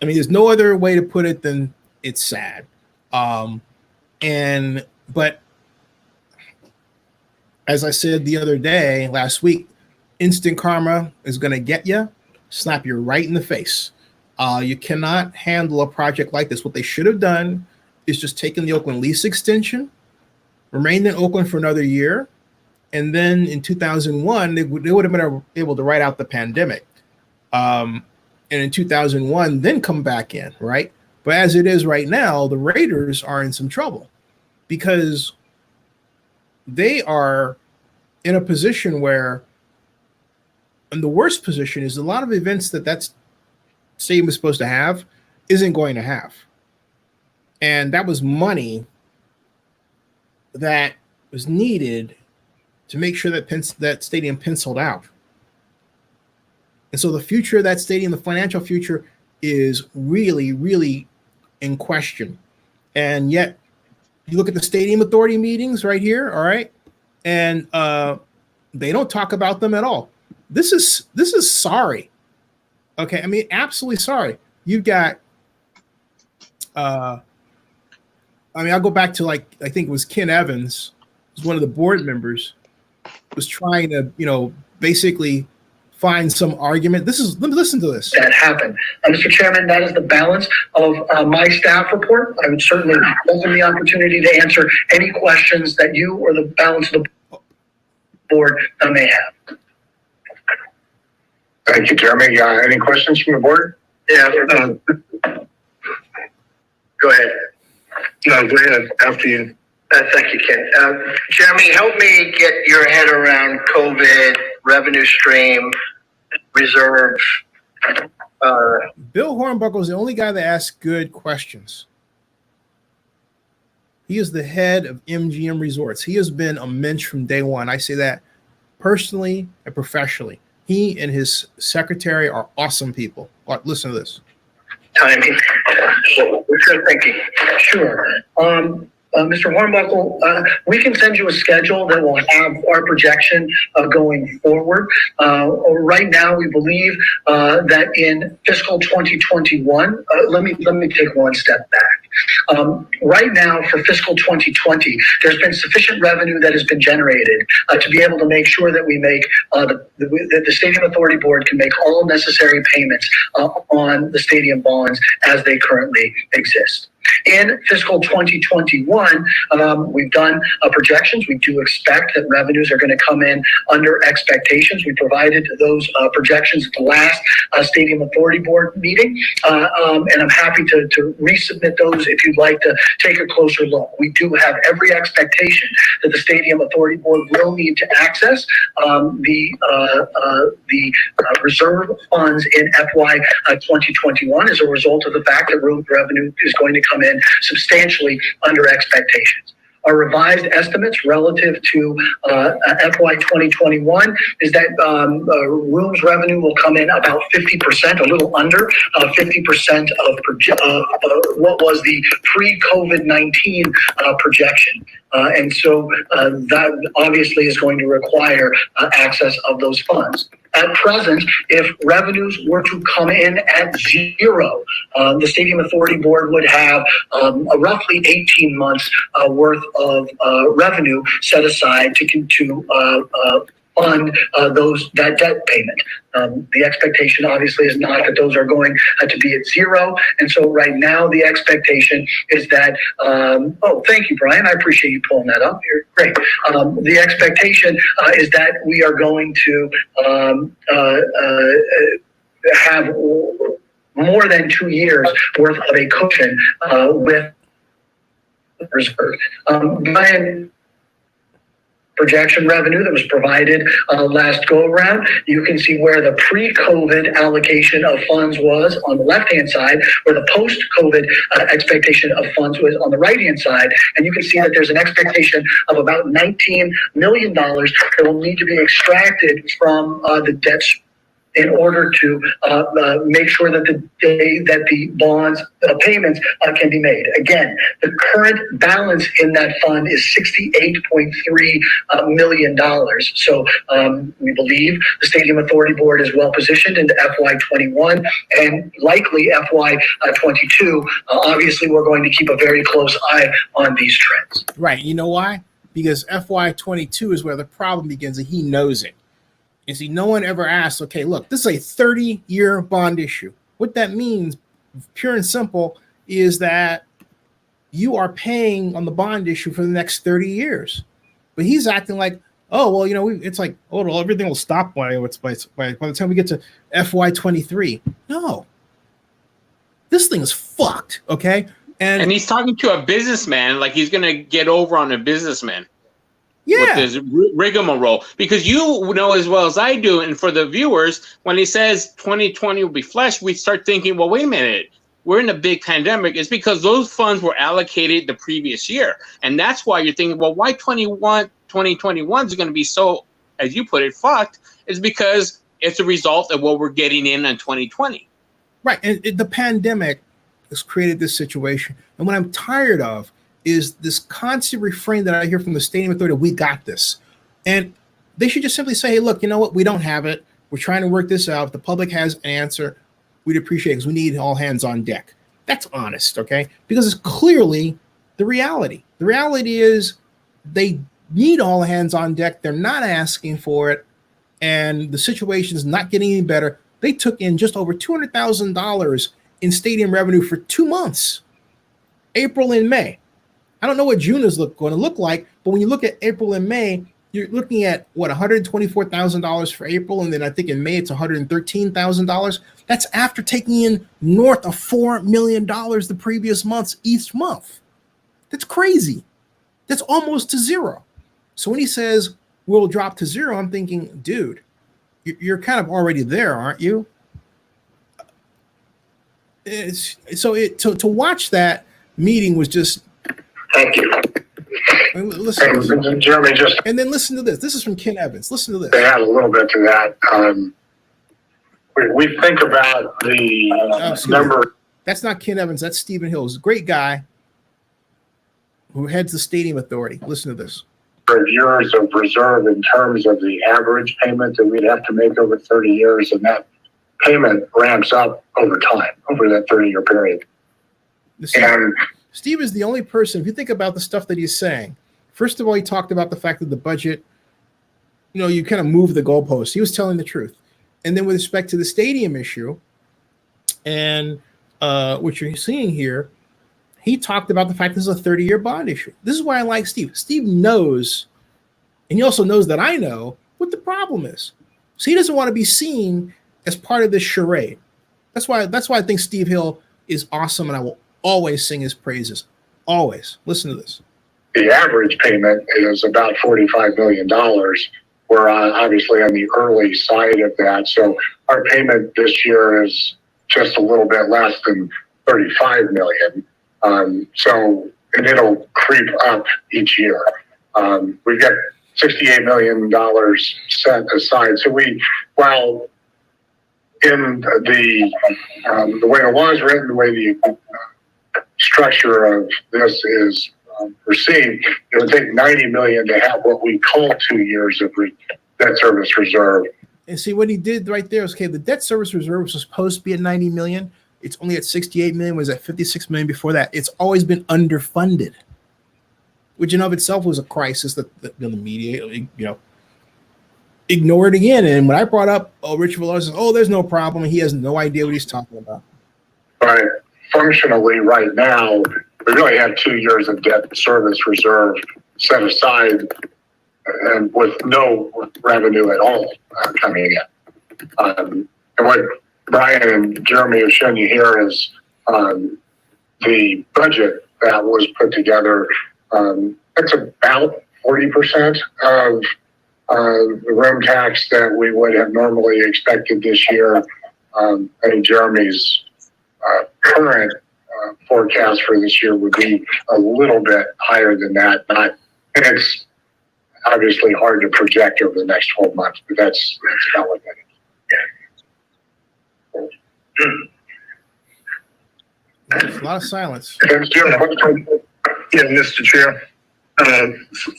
I mean, there's no other way to put it than it's sad. But as I said the other day, last week, instant karma is going to get you, slap you right in the face. You cannot handle a project like this. What they should have done is just taken the Oakland lease extension, remained in Oakland for another year, and then in 2001, they would have been able to ride out the pandemic. And in 2001, then come back in, right? But as it is right now, the Raiders are in some trouble because they are in a position where, and the worst position is a lot of events that stadium is supposed to have isn't going to have. And that was money that was needed to make sure that stadium penciled out. And so the future of that stadium, the financial future, is really, really in question. And yet, you look at the stadium authority meetings right here, all right, and they don't talk about them at all. This is sorry. Okay, I mean, absolutely sorry. You've got, I'll go back to, like, I think it was Ken Evans, who's one of the board members, was trying to, basically find some argument. Listen to this. That happened. Mr. Chairman, that is the balance of my staff report. I would certainly welcome the opportunity to answer any questions that you or the balance of the board may have. Thank you, Jeremy. Any questions from the board? Yeah. Go ahead. No, go ahead. After you. Thank you, Ken. Jeremy, help me get your head around COVID, revenue stream, reserve. Bill Hornbuckle is the only guy that asks good questions. He is the head of MGM Resorts. He has been a mensch from day one. I say that personally and professionally. He and his secretary are awesome people. Listen to this. Timing. What's your thinking? Sure. Mr. Hornbuckle, we can send you a schedule that will have our projection going forward. Right now, we believe that in fiscal 2021, let me take one step back. Right now, for fiscal 2020, there's been sufficient revenue that has been generated to be able to make sure that we make the Stadium Authority Board can make all necessary payments on the stadium bonds as they currently exist. In fiscal 2021, we've done projections. We do expect that revenues are going to come in under expectations. We provided those projections at the last Stadium Authority Board meeting, and I'm happy to resubmit those if you'd like to take a closer look. We do have every expectation that the Stadium Authority Board will need to access the reserve funds in FY 2021 as a result of the fact that road revenue is going to come in substantially under expectations. Our revised estimates relative to FY 2021 is that rooms revenue will come in about 50%, a little under 50% of what was the pre-COVID-19 projection. And so that obviously is going to require access of those funds. At present, if revenues were to come in at zero, the Stadium Authority Board would have roughly 18 months worth of revenue set aside to fund that debt payment. The expectation obviously is not that those are going to be at zero. And so right now the expectation is that, thank you, Brian. I appreciate you pulling that up here. Great. The expectation is that we are going to have more than 2 years worth of a cushion with reserve. Brian, projection revenue that was provided last go around. You can see where the pre-COVID allocation of funds was on the left-hand side, where the post-COVID expectation of funds was on the right-hand side. And you can see that there's an expectation of about $19 million that will need to be extracted from the debt in order to make sure that the bonds payments can be made. Again, the current balance in that fund is $68.3 million. So we believe the Stadium Authority Board is well positioned into FY21 and likely FY22. Obviously, we're going to keep a very close eye on these trends. Right. You know why? Because FY22 is where the problem begins, and he knows it. And see, no one ever asks, okay, look, this is a 30-year bond issue. What that means, pure and simple, is that you are paying on the bond issue for the next 30 years. But he's acting like, oh, well, it's like, oh, well, everything will stop by the time we get to FY23. No. This thing is fucked, okay? And he's talking to a businessman like he's going to get over on a businessman. Yeah. With this rigmarole, because you know as well as I do, and for the viewers, when he says 2020 will be flush, we start thinking, well, wait a minute, we're in a big pandemic. It's because those funds were allocated the previous year, and that's why you're thinking, well, why 2021 is going to be so, as you put it, fucked? Is because it's a result of what we're getting in on 2020. Right, and the pandemic has created this situation, and what I'm tired of is this constant refrain that I hear from the Stadium Authority, we got this. And they should just simply say, hey, look, you know what? We don't have it. We're trying to work this out. If the public has an answer, we'd appreciate it because we need all hands on deck. That's honest, okay? Because it's clearly the reality. The reality is they need all hands on deck. They're not asking for it. And the situation is not getting any better. They took in just over $200,000 in stadium revenue for 2 months, April and May. I don't know what June is going to look like, but when you look at April and May, you're looking at $124,000 for April, and then I think in May it's $113,000. That's after taking in north of $4 million the previous months each month. That's crazy. That's almost to zero. So when he says we'll drop to zero, I'm thinking, dude, you're kind of already there, aren't you? To watch that meeting was just. Thank you. Listen, Jeremy, and then listen to this. This is from Ken Evans. Listen to this. They add a little bit to that. We think about the number. That's not Ken Evans. That's Stephen Hill. He's a great guy who heads the Stadium Authority. Listen to this. Of years of reserve in terms of the average payment that we'd have to make over 30 years, and that payment ramps up over time, over that 30-year period. Steve is the only person, if you think about the stuff that he's saying, first of all, he talked about the fact that the budget, you kind of move the goalposts. He was telling the truth. And then with respect to the stadium issue, and what you're seeing here, he talked about the fact this is a 30-year bond issue. This is why I like Steve. Steve knows, and he also knows that I know what the problem is. So he doesn't want to be seen as part of this charade. That's why I think Steve Hill is awesome, and I will always sing his praises. Always. Listen to this. The average payment is about $45 million. We're obviously on the early side of that. So our payment this year is just a little bit less than $35 million. And it'll creep up each year. We've got $68 million set aside. So while in the way the law is written, the way the structure of this is received, it would take $90 million to have what we call 2 years of debt service reserve. And see what he did right there is, okay, the debt service reserve was supposed to be at $90 million. It's only at $68 million. Was at $56 million before that. It's always been underfunded, which in of itself was a crisis that the media, ignore it again. And when I brought up, Richard Veloz says, there's no problem. And he has no idea what he's talking about. Right. Functionally, right now, we really have 2 years of debt service reserve set aside and with no revenue at all coming in. And what Brian and Jeremy have shown you here is the budget that was put together. It's about 40% of the room tax that we would have normally expected this year. I think Jeremy's current forecast for this year would be a little bit higher than that. And it's obviously hard to project over the next 12 months, but that's about what that is. There's a lot of silence. Yeah, Mr. Chair.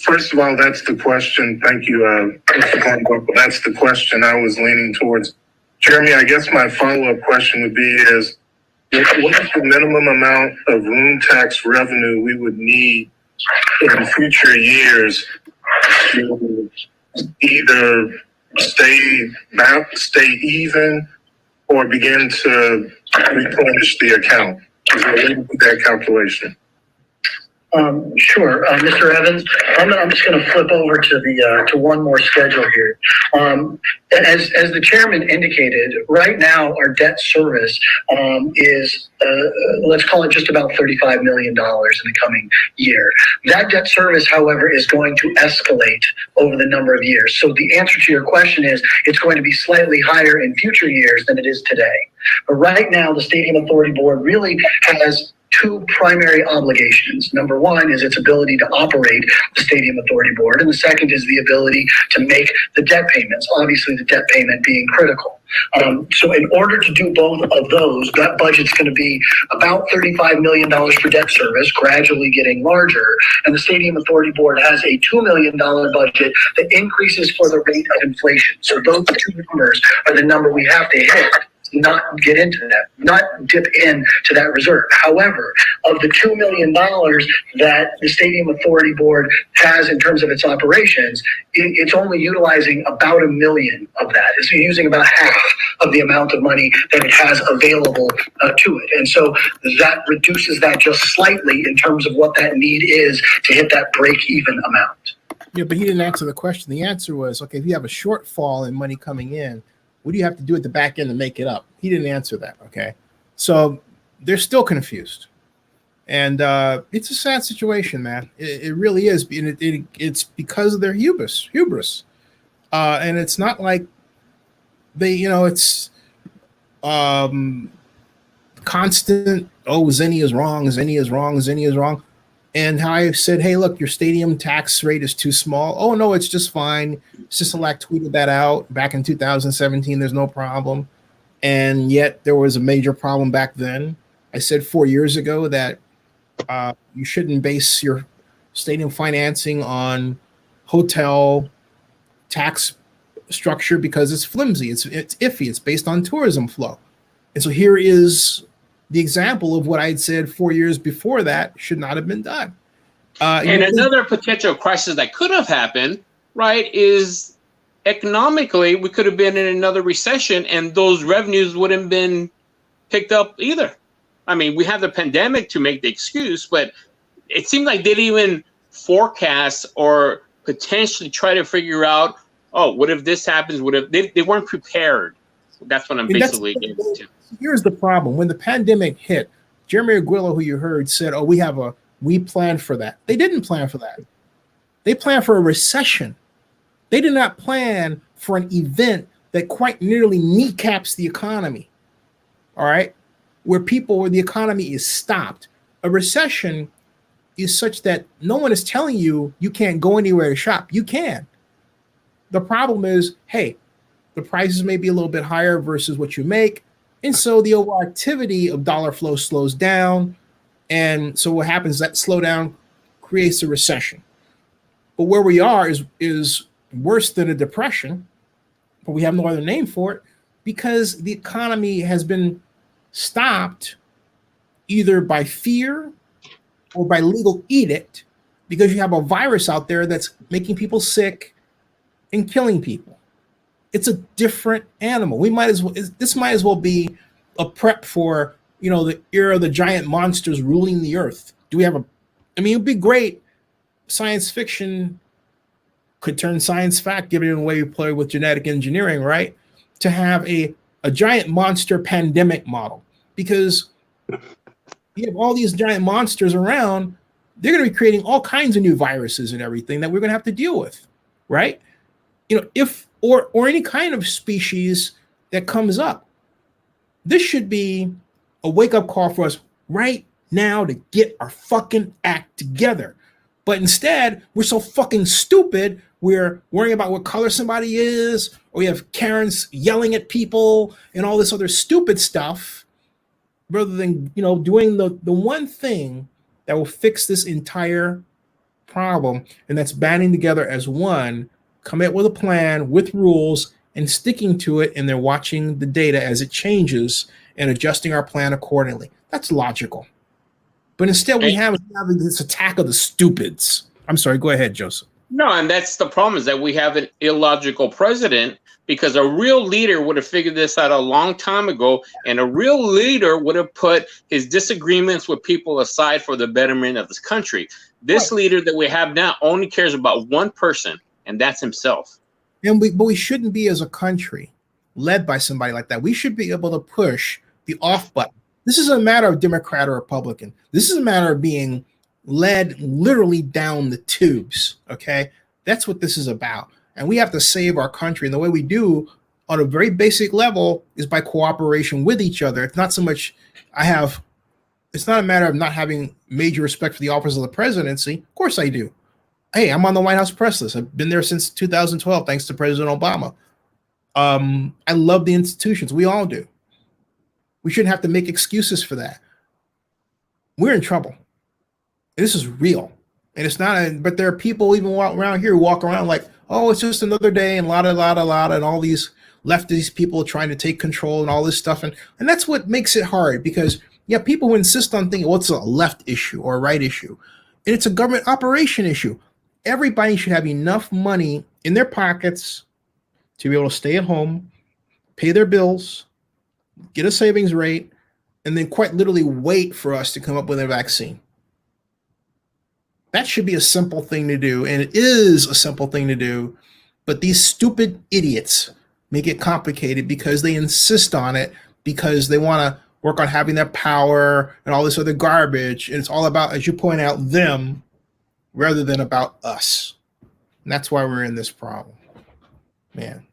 First of all, that's the question. Thank you, Mr. Palmer. That's the question I was leaning towards. Jeremy, I guess my follow-up question would be is, what is the minimum amount of room tax revenue we would need in future years to either stay even or begin to replenish the account? Is there a way to do that calculation? Sure, Mr. Evans. I'm just going to flip over to one more schedule here. As the chairman indicated, right now our debt service is let's call it just about $35 million in the coming year. That debt service, however, is going to escalate over the number of years. So the answer to your question is it's going to be slightly higher in future years than it is today. But right now, the Stadium Authority Board really has two primary obligations. Number one is its ability to operate the Stadium Authority Board, and the second is the ability to make the debt payments, obviously the debt payment being critical. So in order to do both of those, that budget's going to be about $35 million for debt service, gradually getting larger, and the Stadium Authority Board has a $2 million budget that increases for the rate of inflation. So those two numbers are the number we have to hit, not get into that, not dip into that reserve. However, of the $2 million that the Stadium Authority Board has in terms of its operations, it's only utilizing about $1 million of that. It's using about half of the amount of money that it has available to it. And so that reduces that just slightly in terms of what that need is to hit that break-even amount. Yeah, but he didn't answer the question. The answer was, okay, if you have a shortfall in money coming in, what do you have to do at the back end to make it up? He didn't answer that, okay? So they're still confused. And it's a sad situation, man. It really is. And it's because of their hubris. And it's not like they, it's constant, Zenny is wrong. And how I said, hey, look, your stadium tax rate is too small. Oh, no, it's just fine. Sisolak tweeted that out back in 2017. There's no problem. And yet there was a major problem back then. I said 4 years ago that you shouldn't base your stadium financing on hotel tax structure because it's flimsy. It's iffy. It's based on tourism flow. And so here is the example of what I'd said 4 years before that should not have been done. And another potential crisis that could have happened, right, is economically we could have been in another recession and those revenues wouldn't have been picked up either. I mean, we have the pandemic to make the excuse, but it seemed like they didn't even forecast or potentially try to figure out, what if this happens? What if they weren't prepared? That's what I'm basically getting to. Here's the problem. When the pandemic hit, Jeremy Aguillo, who you heard, said, we planned for that. They didn't plan for that. They planned for a recession. They did not plan for an event that quite nearly kneecaps the economy. All right? Where the economy is stopped. A recession is such that no one is telling you can't go anywhere to shop. You can. The problem is, hey, the prices may be a little bit higher versus what you make. And so the overall activity of dollar flow slows down. And so what happens is that slowdown creates a recession. But where we are is worse than a depression, but we have no other name for it because the economy has been stopped either by fear or by legal edict because you have a virus out there that's making people sick and killing people. It's a different animal. This might as well be a prep for, the era of the giant monsters ruling the earth. It'd be great. Science fiction could turn science fact, given the way we play with genetic engineering, right? To have a giant monster pandemic model, because you have all these giant monsters around. They're going to be creating all kinds of new viruses and everything that we're going to have to deal with, right? If any kind of species that comes up, this should be a wake-up call for us right now to get our fucking act together. But instead, we're so fucking stupid. We're worrying about what color somebody is, or we have Karens yelling at people and all this other stupid stuff, rather than, doing the one thing that will fix this entire problem, and that's banding together as one, come up with a plan with rules and sticking to it, and then watching the data as it changes and adjusting our plan accordingly. That's logical. But instead, we have this attack of the stupids. I'm sorry, go ahead, Joseph. No, and that's the problem, is that we have an illogical president, because a real leader would have figured this out a long time ago, and a real leader would have put his disagreements with people aside for the betterment of this country. This leader that we have now only cares about one person, and that's himself. But we shouldn't be, as a country, led by somebody like that. We should be able to push the off button. This is a matter of Democrat or Republican. This is a matter of being led literally down the tubes, okay? That's what this is about. And we have to save our country. And the way we do, on a very basic level, is by cooperation with each other. It's not so much it's not a matter of not having major respect for the office of the presidency. Of course I do. Hey, I'm on the White House press list. I've been there since 2012, thanks to President Obama. I love the institutions. We all do. We shouldn't have to make excuses for that. We're in trouble. This is real. And it's not, but there are people even around here who walk around like, oh, it's just another day, and la, and all these leftist people trying to take control and all this stuff. And that's what makes it hard, because you have people who insist on thinking, well, it's a left issue or a right issue. And it's a government operation issue. Everybody should have enough money in their pockets to be able to stay at home, pay their bills, get a savings rate, and then quite literally wait for us to come up with a vaccine. That should be a simple thing to do, and it is a simple thing to do, but these stupid idiots make it complicated because they insist on it, because they want to work on having their power and all this other garbage, and it's all about, as you point out, them rather than about us. And that's why we're in this problem. Man.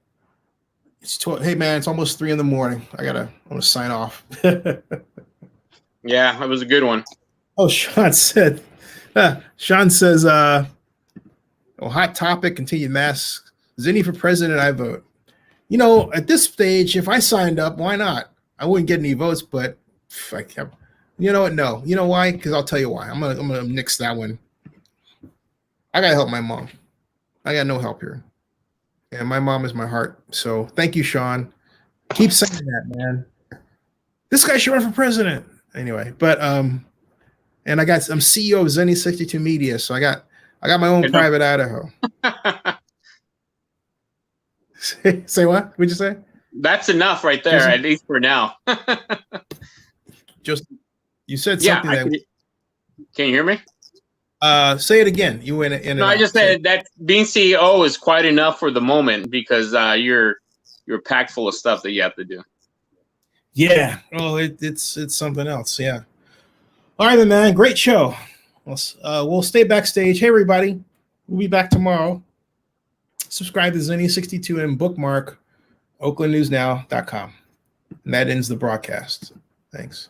Hey man, it's almost 3 a.m. I want to sign off. Yeah, that was a good one. Oh, Sean says, hot topic, continued masks. Zinni for president, I vote. At this stage, if I signed up, why not? I wouldn't get any votes, but I kept, you know what? No. You know why? Because I'll tell you why. I'm gonna nix that one. I gotta help my mom. I got no help here. And my mom is my heart. So thank you, Sean. Keep saying that, man. This guy should run for president. Anyway, but and I'm CEO of Zenny 62 Media, so I got my own private Idaho. Say what? What'd you say? That's enough right there, at least for now. Just you said something can you hear me? Say it again. You went in. No, I just said that being CEO is quite enough for the moment, because you're packed full of stuff that you have to do. Yeah. Well, it's something else. Yeah. All right, then, man. Great show. We'll stay backstage. Hey, everybody. We'll be back tomorrow. Subscribe to Zenny62 and bookmark OaklandNewsNow.com. And that ends the broadcast. Thanks.